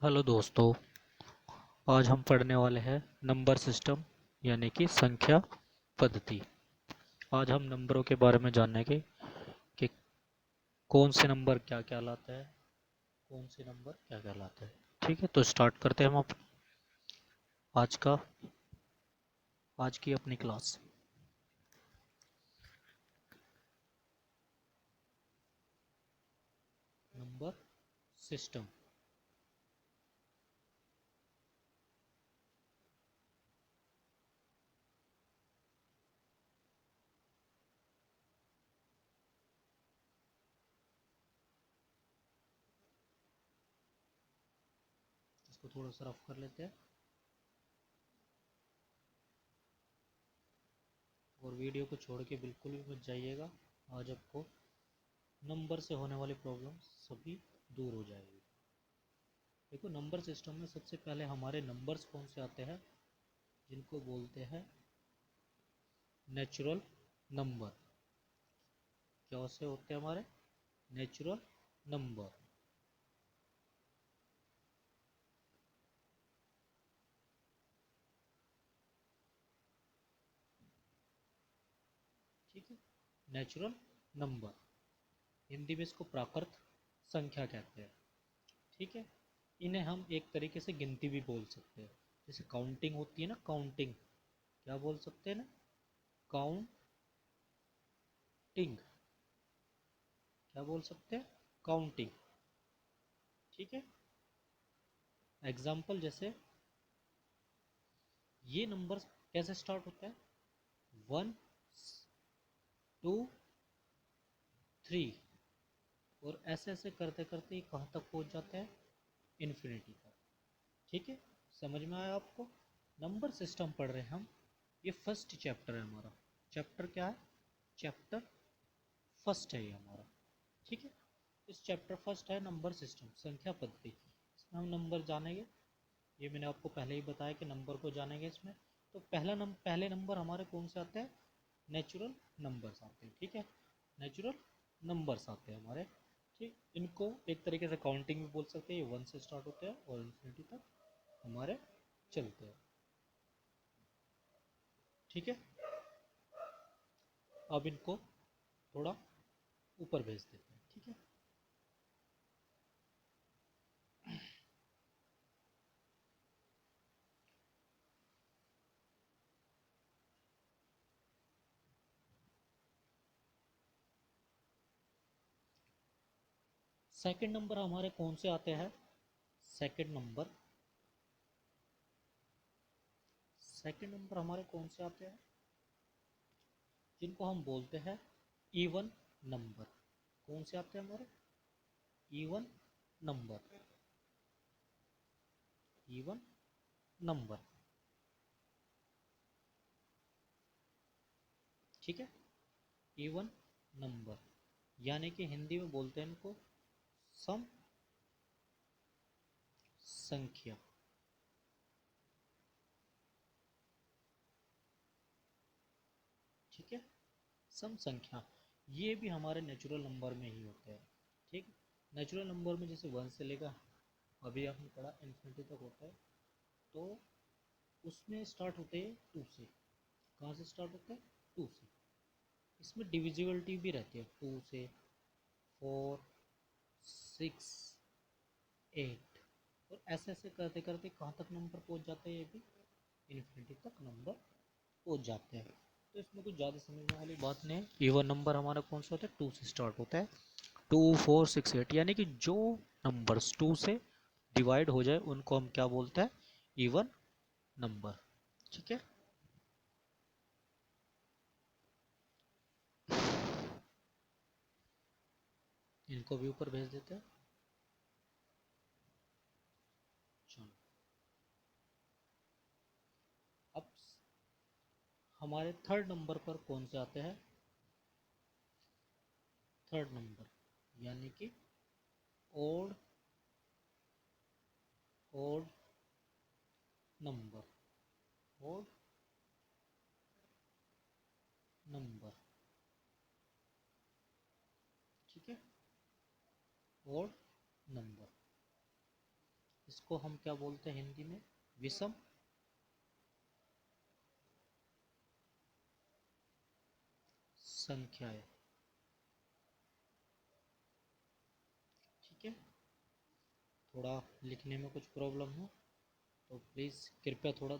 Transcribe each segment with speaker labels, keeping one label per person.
Speaker 1: Hello दोस्तों। आज हम पढ़ने वाले हैं नंबर सिस्टम यानी कि संख्या पद्धति। आज हम नंबरों के बारे में जानेंगे कि कौन से नंबर क्या कहलाता है, कौन से नंबर क्या कहलाता है। ठीक है, तो स्टार्ट करते हैं हम आज का आज की अपनी क्लास। Number system. इसको थोड़ा सा रफ कर लेते हैं और वीडियो को छोड़ के बिल्कुल भी मत जाइएगा। आज आपको नंबर से होने वाली प्रॉब्लम सभी दूर हो जाएगी। देखो, नंबर सिस्टम में सबसे पहले हमारे नंबर्स कौन से आते हैं, जिनको बोलते हैं नेचुरल नंबर। क्या से होते हैं हमारे नेचुरल नंबर। ठीक है, नेचुरल नंबर। हिंदी में इसको प्राकृत संख्या कहते हैं। ठीक है, इन्हें हम एक तरीके से गिनती भी बोल सकते हैं। जैसे काउंटिंग होती है ना, काउंटिंग क्या बोल सकते हैं ना, काउंटिंग। क्या बोल सकते हैं, काउंटिंग। ठीक है, एग्जाम्पल जैसे ये नंबर कैसे स्टार्ट होता है, 1 2 3, और ऐसे ऐसे करते करते ये कहाँ तक पहुँच जाते हैं, इन्फिनिटी तक। ठीक है, समझ में आया आपको। नंबर सिस्टम पढ़ रहे हैं हम। ये फर्स्ट चैप्टर है हमारा। चैप्टर क्या है, चैप्टर फर्स्ट है ये हमारा। ठीक है, इस चैप्टर फर्स्ट है नंबर सिस्टम, संख्या पद्धति। इसमें हम नंबर जानेंगे। ये मैंने आपको पहले ही बताया कि नंबर को जानेंगे इसमें। तो पहले नंबर हमारे कौन से आते हैं, नेचुरल नंबर्स आते हैं। ठीक है, नेचुरल नंबर्स आते हैं हमारे। ठीक, इनको एक तरीके से काउंटिंग भी बोल सकते हैं। ये 1 से स्टार्ट होते हैं और इन्फिनिटी तक हमारे चलते हैं। ठीक है, अब इनको थोड़ा ऊपर भेज देते हैं। ठीक है, सेकंड नंबर हमारे कौन से आते हैं, सेकंड नंबर हमारे कौन से आते हैं, जिनको हम बोलते हैं इवन नंबर। कौन से आते हैं हमारे, इवन नंबर, इवन नंबर। ठीक है, इवन नंबर यानी कि हिंदी में बोलते हैं इनको सम संख्या। ठीक है, सम संख्या। ये भी हमारे नेचुरल नंबर में ही होते हैं। ठीक, नेचुरल नंबर में जैसे 1 से लेकर अभी आपने पढ़ा इन्फिनिटी तक होता है, तो उसमें स्टार्ट होते हैं 2 से। कहाँ से स्टार्ट होते हैं, 2 से। इसमें डिविजिबिलिटी भी रहती है, 2 से 4 6 8, और ऐसे ऐसे करते करते कहाँ तक नंबर पहुँच जाते हैं, ये भी इन्फिनिटी तक नंबर पहुँच जाते हैं। तो इसमें कुछ ज़्यादा समझने वाली बात नहीं है। इवन नंबर हमारा कौन सा होता है, 2 से स्टार्ट होता है। 2 4 6 8 यानी कि जो नंबर्स 2 से डिवाइड हो जाए उनको हम क्या बोलते हैं, इवन नंबर। ठीक है, इनको भी ऊपर भेज देते हैं। चलो, अब हमारे थर्ड नंबर पर कौन से आते हैं, थर्ड नंबर यानी कि odd odd number, odd number. ठीक है, ओड नंबर। इसको हम क्या बोलते हैं हिंदी में? विषम संख्याएं। ठीक है, थोड़ा लिखने में कुछ प्रॉब्लम हो तो प्लीज़ कृपया थोड़ा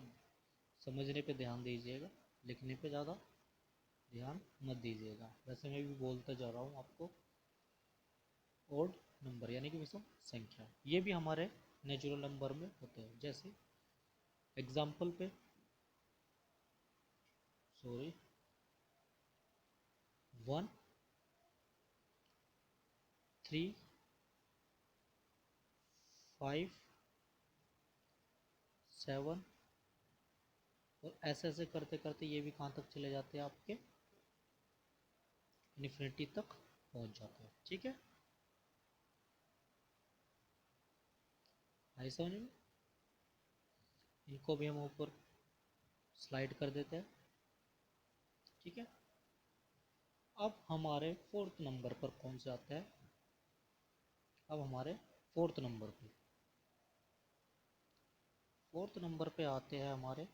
Speaker 1: समझने पे ध्यान दीजिएगा, लिखने पे ज़्यादा ध्यान मत दीजिएगा। वैसे मैं भी बोलता जा रहा हूँ आपको। ओड नंबर यानी कि विषम संख्या, ये भी हमारे नेचुरल नंबर में होते हैं। जैसे एग्जाम्पल पे, सॉरी, 1, 3, 5, 7, और ऐसे ऐसे करते करते ये भी कहाँ तक चले जाते हैं आपके? इन्फिनिटी तक पहुँच जाते हैं। ठीक है, आई समझ में? इनको भी हम ऊपर स्लाइड कर देते हैं। ठीक है, अब हमारे फोर्थ नंबर पर कौन से आता है? अब हमारे फोर्थ नंबर पे, फोर्थ नंबर पे आते हैं हमारे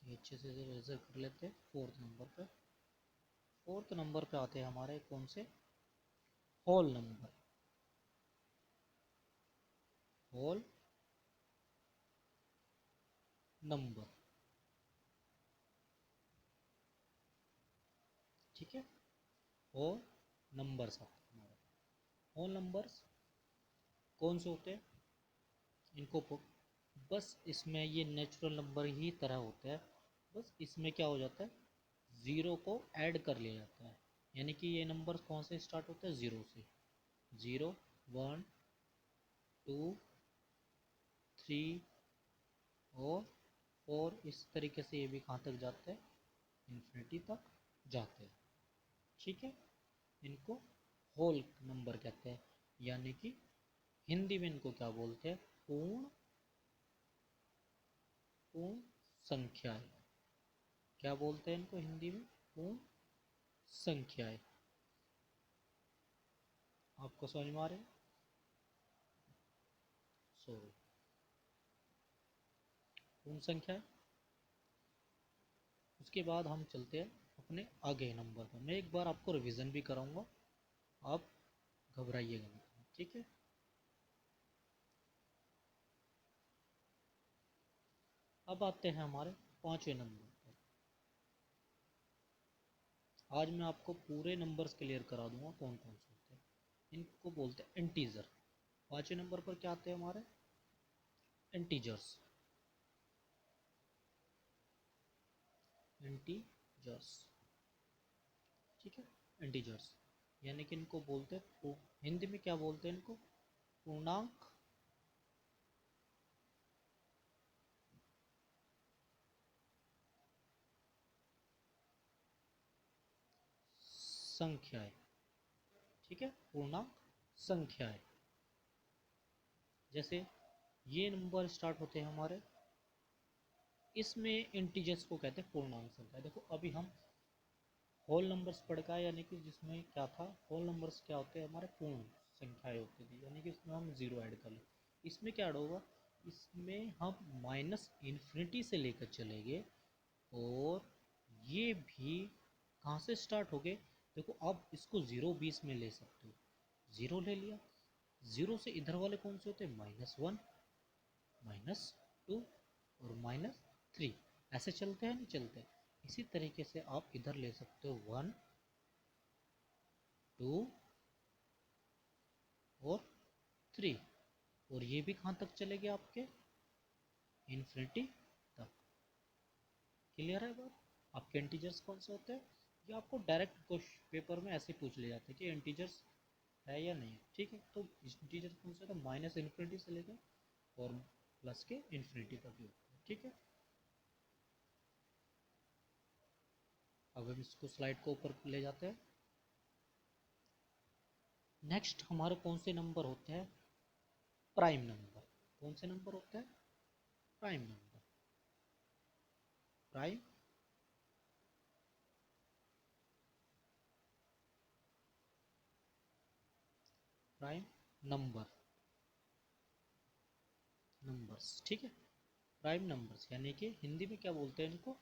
Speaker 1: ये अच्छे से रिजर्व कर लेते हैं। फोर्थ नंबर पे, फोर्थ नंबर पे आते हैं हमारे कौन से? Whole number, whole number. ठीक है, होल नंबर्स आते हैं हमारे। होल नंबर्स कौन से होते हैं? इनको बस इसमें ये नेचुरल नंबर ही तरह होता है, बस इसमें क्या हो जाता है? ज़ीरो को ऐड कर लिया जाता है। यानी कि ये नंबर कौन से स्टार्ट होते हैं? ज़ीरो से। 0, 1, 2, 3 और 4, इस तरीके से ये भी कहाँ तक जाते हैं? इन्फिनिटी तक जाते हैं। ठीक है, इनको होल नंबर कहते हैं, यानी कि हिंदी में इनको क्या बोलते हैं? पूर्ण पूर्ण संख्याएं। क्या बोलते हैं इनको हिंदी में? पूर्ण संख्याएं। आपको समझ में आ रहे हैं? सॉरी, पूर्ण संख्याएं। उसके बाद हम चलते हैं अपने आगे नंबर पर। मैं एक बार आपको रिवीजन भी कराऊंगा, आप घबराइएगा नहीं। ठीक है, अब आते हैं हमारे पांचवें नंबर पर। आज मैं आपको पूरे नंबर्स क्लियर करा दूंगा कौन कौन से होते हैं। इनको बोलते हैं इंटीजर। पांचवें नंबर पर क्या आते हैं हमारे? इंटीजर्स। इंटीजर्स, ठीक है, इंटीजर्स यानी कि इनको बोलते हैं, हिंदी में क्या बोलते हैं इनको? पूर्णांक संख्याएं। ठीक है, पूर्णांक संख्याएं। जैसे ये नंबर स्टार्ट होते हैं हमारे, इसमें इंटीजर्स को कहते हैं पूर्णांक संख्या। देखो अभी हम होल नंबर्स पढ़ का, यानी कि जिसमें क्या था? होल नंबर्स क्या होते हैं हमारे? पूर्ण संख्याएं होती थी, यानी कि इसमें हम जीरो ऐड कर लें। इसमें क्या ऐड होगा? इसमें हम माइनस इन्फिनिटी से लेकर चलेंगे, और ये भी कहाँ से स्टार्ट हो गए? देखो आप इसको ज़ीरो बीस में ले सकते हो। ज़ीरो ले लिया, ज़ीरो से इधर वाले कौन से होते हैं? -1, -2 और -3। ऐसे चलते हैं, नहीं चलते? इसी तरीके से आप इधर ले सकते हो 1, 2 और 3, और ये भी कहाँ तक चलेंगे आपके? इन्फिनिटी तक। क्लियर है बात? आपके इंटीजर्स कौन से होते हैं? ये आपको डायरेक्ट क्वेश्चन पेपर में ऐसे पूछ ले जाते हैं कि इंटीजर्स है या नहीं है। ठीक है, तो इंटीजर कौन से होते हैं? माइनस इन्फिनिटी से लेकर और प्लस के इन्फिनिटी तक ही होते हैं। ठीक है, अब हम इसको स्लाइड को ऊपर ले जाते हैं। नेक्स्ट हमारे कौन से नंबर होते हैं? Prime number. कौन से नंबर होते हैं? Prime number. Prime prime number numbers, ठीक है। प्राइम नंबर्स यानी कि हिंदी में क्या बोलते हैं इनको,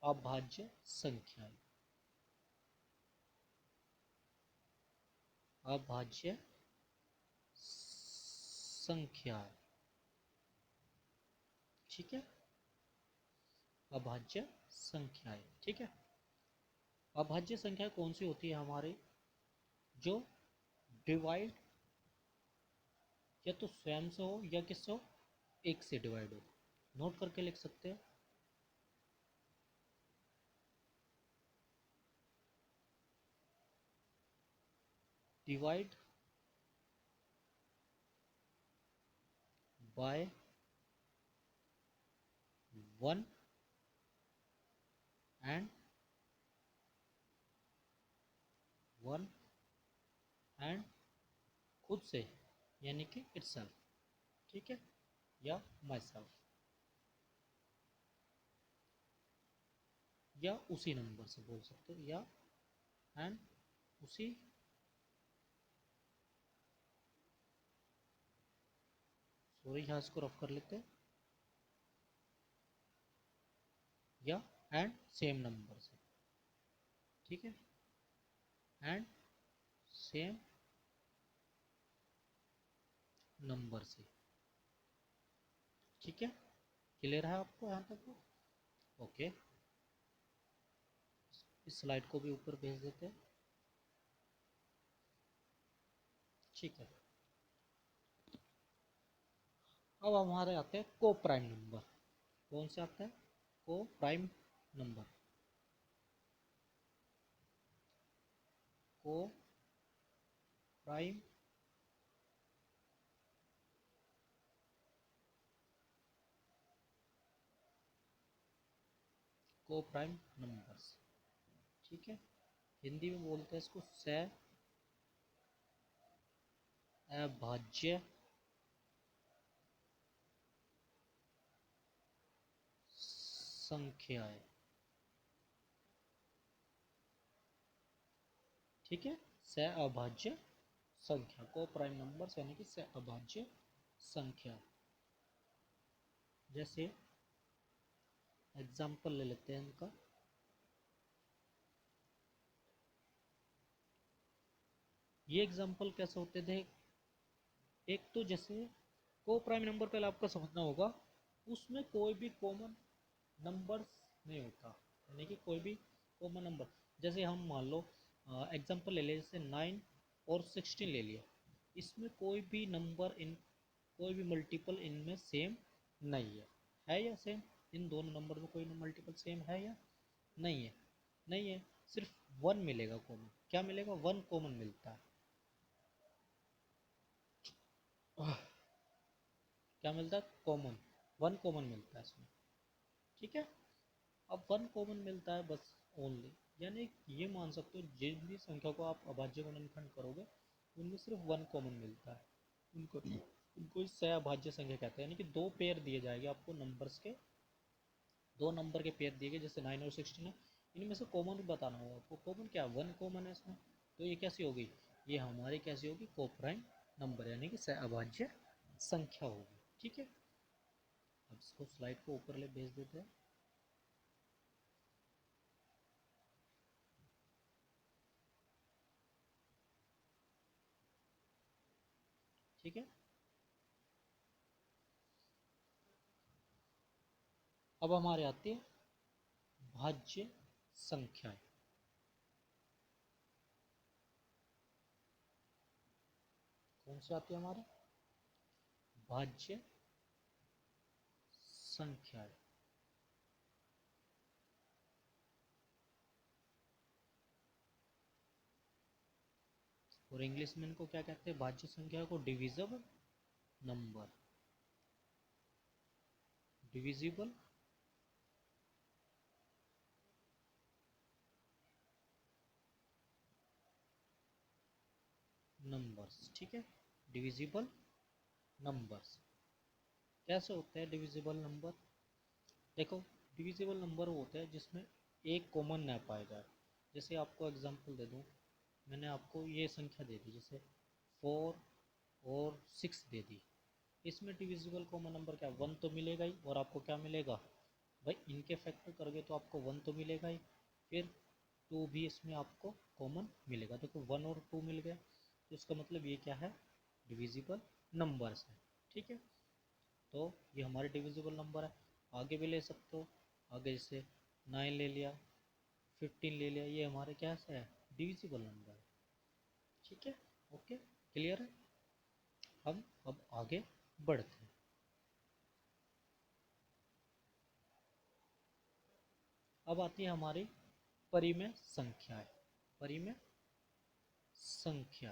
Speaker 1: अभाज्य संख्याएं, अभाज्य संख्याएं, ठीक है, अभाज्य संख्याएं, ठीक है। अभाज्य संख्या कौन सी होती है हमारी, जो डिवाइड या तो स्वयं से हो या किससे हो, एक से डिवाइड हो। नोट करके लिख सकते हैं, डिवाइड बाय 1 एंड 1 एंड खुद से यानी कि इटसेल्फ, ठीक है, या माई सेल्फ, या उसी नंबर से बोल सकते हो, या एंड उसी, सॉरी यहाँ इसको रफ कर लेते हैं, या एंड सेम नंबर से, ठीक है, एंड सेम नंबर से, ठीक है। क्लियर है आपको यहाँ तक? ओके, इस स्लाइड को भी ऊपर भेज देते हैं, ठीक है। अब हमारे आते हैं को प्राइम नंबर। कौन से आते हैं, को प्राइम नंबर, को प्राइम को प्राइम नंबर्स, ठीक है। हिंदी में बोलते हैं इसको अभाज्य संख्याएं, ठीक है, अभाज्य संख्या, को प्राइम नंबर्स यानी कि अभाज्य संख्या। जैसे एग्जाम्पल ले लेते हैं इनका, ये एग्जाम्पल कैसे होते थे, एक तो जैसे को प्राइम नंबर पहले आपको समझना होगा, उसमें कोई भी कॉमन नंबर्स नहीं होता, यानी कि कोई भी कॉमन नंबर, जैसे हम मान लो एग्जांपल ले लें, जैसे 9 और 16 ले लिया, इसमें कोई भी नंबर इन, कोई भी मल्टीपल इनमें सेम नहीं है या सेम, इन दोनों नंबर में कोई मल्टीपल सेम है या नहीं है, नहीं है, सिर्फ वन मिलेगा कॉमन, क्या मिलेगा, वन कॉमन मिलता है, क्या मिलता है, कॉमन, वन कॉमन मिलता है इसमें, ठीक है। अब वन कॉमन मिलता है बस, ओनली, यानी ये मान सकते हो जिन भी संख्या को आप अभाज्य गुणनखंड करोगे उनमें सिर्फ वन कॉमन मिलता है, उनको उनको ही सहअभाज्य संख्या कहते हैं, यानी कि दो पेयर दिए जाएंगे आपको नंबर्स के, दो नंबर के पेयर दिए गए, जैसे 9 और 16 है, इनमें से कॉमन बताना होगा आपको, कॉमन क्या, वन कॉमन है इसमें, तो ये कैसी होगी, ये हमारी कैसी होगी, को प्राइम नंबर यानी कि सहअभाज्य संख्या होगी, ठीक है। अब इसको स्लाइड को ऊपर ले भेज देते हैं, ठीक है। अब हमारे आती है भाज्य संख्याएं, कौन सी आती है हमारे, भाज्य संख्याएं, और इंग्लिश में इनको क्या कहते हैं, भाज्य संख्या को डिविजिबल नंबर, डिविजिबल नंबर्स, ठीक है, डिविजिबल नंबर्स कैसे होते हैं डिविजिबल नंबर, देखो डिविजिबल नंबर वो होता है जिसमें एक कॉमन ना पाया जाए। जैसे आपको एग्जांपल दे दूं, मैंने आपको ये संख्या दे दी, जैसे 4 और 6 दे दी। इसमें डिविजिबल कॉमन नंबर क्या, 1 तो मिलेगा ही, और आपको क्या मिलेगा भाई, इनके फैक्टर करोगे तो आपको 1 तो मिलेगा ही, फिर 2 भी इसमें आपको कॉमन मिलेगा। देखो 1 और 2 मिल गया, तो इसका मतलब ये क्या है, डिविजिबल नंबर्स है। ठीक है, तो ये हमारे डिविजिबल नंबर है। आगे भी ले सकते हो, आगे जैसे 9 ले लिया, 15 ले लिया, ये हमारे क्या है, डिविजिबल नंबर है। ठीक है, ओके, क्लियर है। हम अब आगे बढ़ते हैं। अब आती है हमारी परिमेय संख्याएं। परिमेय संख्या,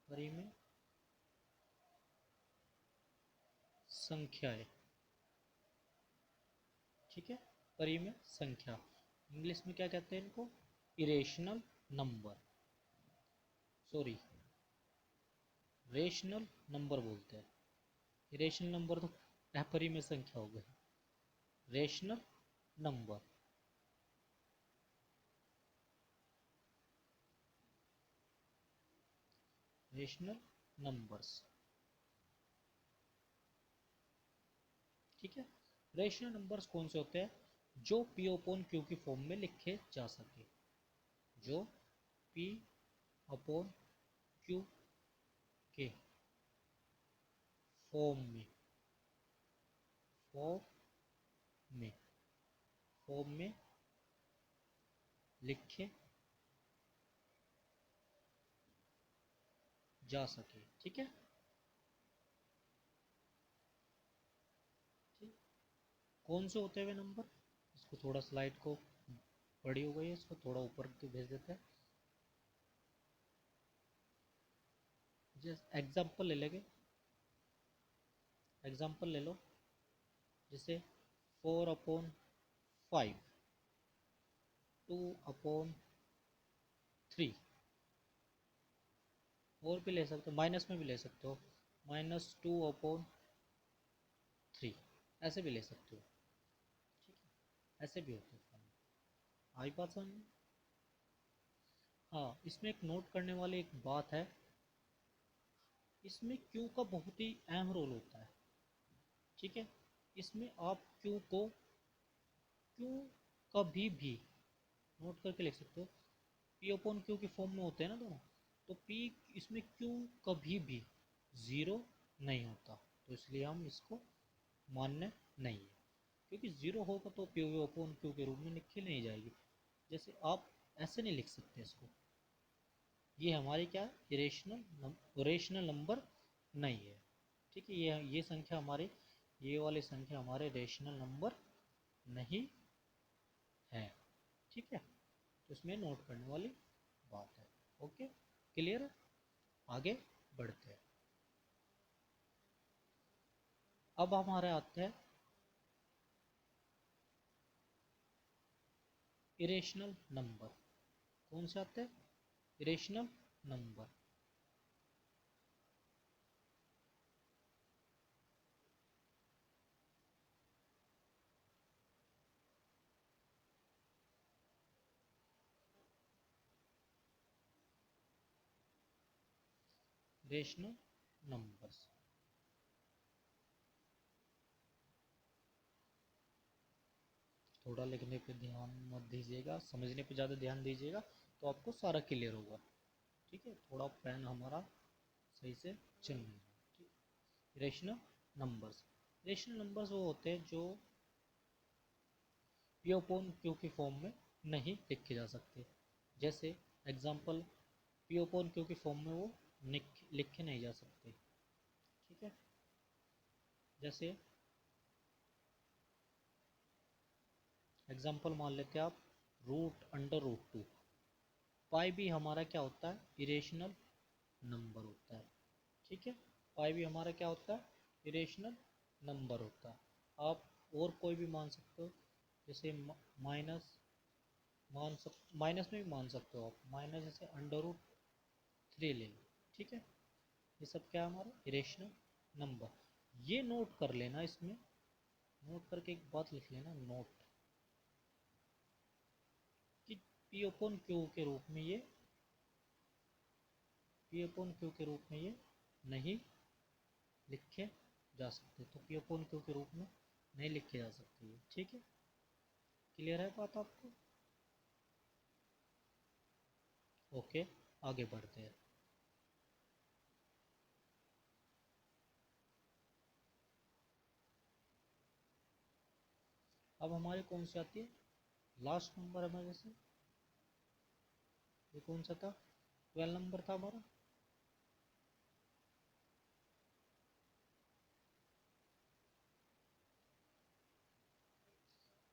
Speaker 1: परिमेय संख्याएं। ठीक है, परिमेय संख्या, इंग्लिश में क्या कहते हैं इनको, irrational number, sorry rational number बोलते हैं। इरेशनल नंबर तो अपरिमेय संख्या हो गई, रेशनल नंबर। रेशनल नंबर्स, ठीक है। रेशनल नंबर्स कौन से होते हैं, जो पी अपॉन क्यू की फॉर्म में लिखे जा सके, जो पी अपॉन क्यू के फॉर्म में, फॉर्म में, फॉर्म में लिखे जा सके। ठीक है, ठीक। कौन से होते हुए नंबर, इसको थोड़ा स्लाइड को बड़ी हो गई है, इसको थोड़ा ऊपर के भेज देते हैं। जैसे एग्जाम्पल ले लेंगे, एग्जाम्पल ले लो, जैसे 4/5, 2/3, और भी ले सकते हो, माइनस में भी ले सकते हो, -2/3, ऐसे भी ले सकते हो। ठीक है, ऐसे भी होते हैं। आई बात समझ में। हाँ, इसमें एक नोट करने वाली एक बात है, इसमें क्यू का बहुत ही अहम रोल होता है। ठीक है, इसमें आप क्यू कभी भी नोट करके लिख सकते हो, पी अपॉन क्यू की फॉर्म में होते हैं ना दोनों, तो पी, इसमें क्यू कभी भी ज़ीरो नहीं होता, तो इसलिए हम इसको मान्य नहीं है, क्योंकि ज़ीरो होगा तो पी अपॉन क्यू के रूप में लिखी नहीं जाएगी। जैसे आप ऐसे नहीं लिख सकते इसको, ये हमारी क्या है, रेशनल नंबर नहीं है। ठीक है, ये संख्या हमारी, ये वाली संख्या हमारे रेशनल नंबर नहीं है। ठीक है, तो इसमें नोट करने वाली बात है। ओके, क्लियर है, आगे बढ़ते हैं। अब हमारे आते हैं इरेशनल नंबर। कौन से आते हैं, इरेशनल नंबर। रेशनल नंबर्स, थोड़ा लिखने पे ध्यान मत दीजिएगा, समझने पे ज़्यादा ध्यान दीजिएगा, तो आपको सारा क्लियर होगा। ठीक है, थोड़ा पेन हमारा सही से चल नहीं रहा। ठीक, रेशनल नंबर्स, रेशनल नंबर्स वो होते हैं जो पी अपॉन क्यू की फॉर्म में नहीं लिखे जा सकते। जैसे एग्जांपल, पी अपॉन क्यू की फॉर्म में वो लिखे नहीं जा सकते। ठीक है, जैसे एग्जांपल मान लेते हैं आप, √√2, पाई भी हमारा क्या होता है, इरेशनल नंबर होता है। ठीक है, पाई भी हमारा क्या होता है, इरेशनल नंबर होता है। आप और कोई भी मान सकते हो, जैसे माइनस, माइनस में भी मान सकते हो आप, माइनस जैसे √3, 3 ले लो। ठीक है, ये सब क्या है हमारा इरेशनल नंबर। ये नोट कर लेना, इसमें नोट करके एक बात लिख लेना, नोट कि पी अपॉन क्यू के रूप में ये पी अपॉन क्यू के रूप में ये नहीं लिखे जा सकते। तो पी अपॉन क्यू के रूप में नहीं लिखे जा सकते। ठीक है, क्लियर है बात आपको? ओके, आगे बढ़ते हैं। अब हमारे कौन सी आती है, लास्ट नंबर हमारे से, ये कौन सा था, 12 नंबर था हमारा।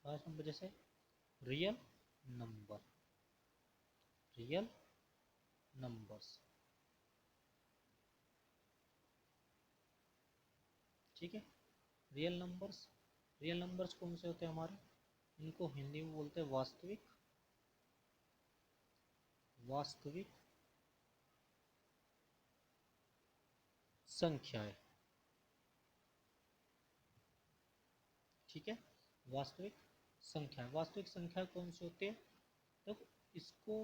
Speaker 1: लास्ट नंबर जैसे रियल नंबर, रियल नंबर्स। ठीक है, रियल नंबर्स, रियल नंबर्स कौन से होते हैं हमारे, इनको हिंदी में बोलते हैं वास्तविक, वास्तविक संख्याएं। ठीक है, वास्तविक संख्याएं, वास्तविक संख्या कौन सी होती है, तो इसको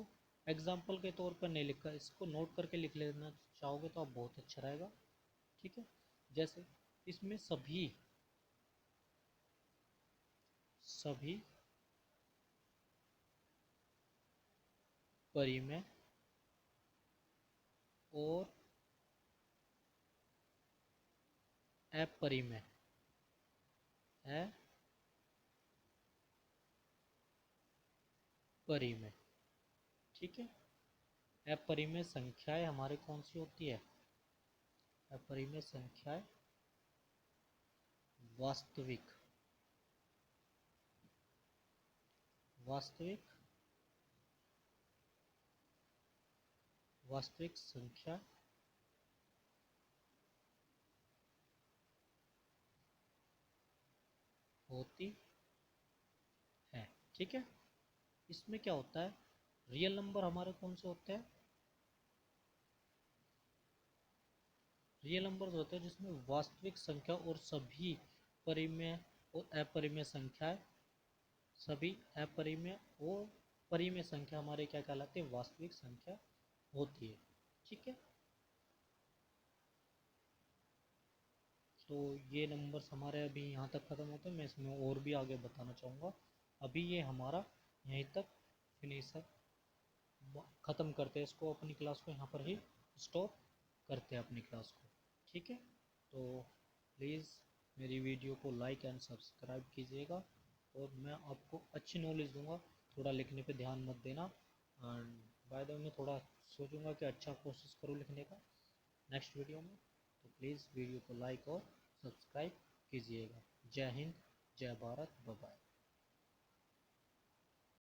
Speaker 1: एग्जाम्पल के तौर पर नहीं लिखा, इसको नोट करके लिख लेना चाहोगे तो आप बहुत अच्छा रहेगा। ठीक है, जैसे इसमें सभी सभी परिमेय और अपरिमेय, अपरिमेय। ठीक है, अपरिमेय संख्याएं हमारे कौन सी होती है, अपरिमेय संख्याएं वास्तविक, वास्तविक वास्तविक संख्या होती है। ठीक है, इसमें क्या होता है, रियल नंबर हमारे कौन से होते हैं, रियल नंबर होते हैं जिसमें वास्तविक संख्या और सभी परिमेय और अपरिमेय संख्याएं, सभी अपरिमेय और परिमेय संख्या हमारे क्या कहलाते हैं, वास्तविक संख्या होती है। ठीक है, तो ये नंबर्स हमारे अभी यहाँ तक ख़त्म होते हैं, मैं इसमें और भी आगे बताना चाहूँगा। अभी ये हमारा यहीं तक फिनिश है, ख़त्म करते हैं इसको, अपनी क्लास को यहाँ पर ही स्टॉप करते हैं अपनी क्लास को। ठीक है, तो प्लीज़ मेरी वीडियो को लाइक एंड सब्सक्राइब कीजिएगा, और मैं आपको अच्छी नॉलेज दूंगा, थोड़ा लिखने पे ध्यान मत देना। एंड बाय द वे मैं थोड़ा सोचूंगा कि अच्छा कोशिश करूँ लिखने का नेक्स्ट वीडियो में। तो प्लीज़ वीडियो को लाइक और सब्सक्राइब कीजिएगा। जय हिंद, जय भारत, बाय बाय।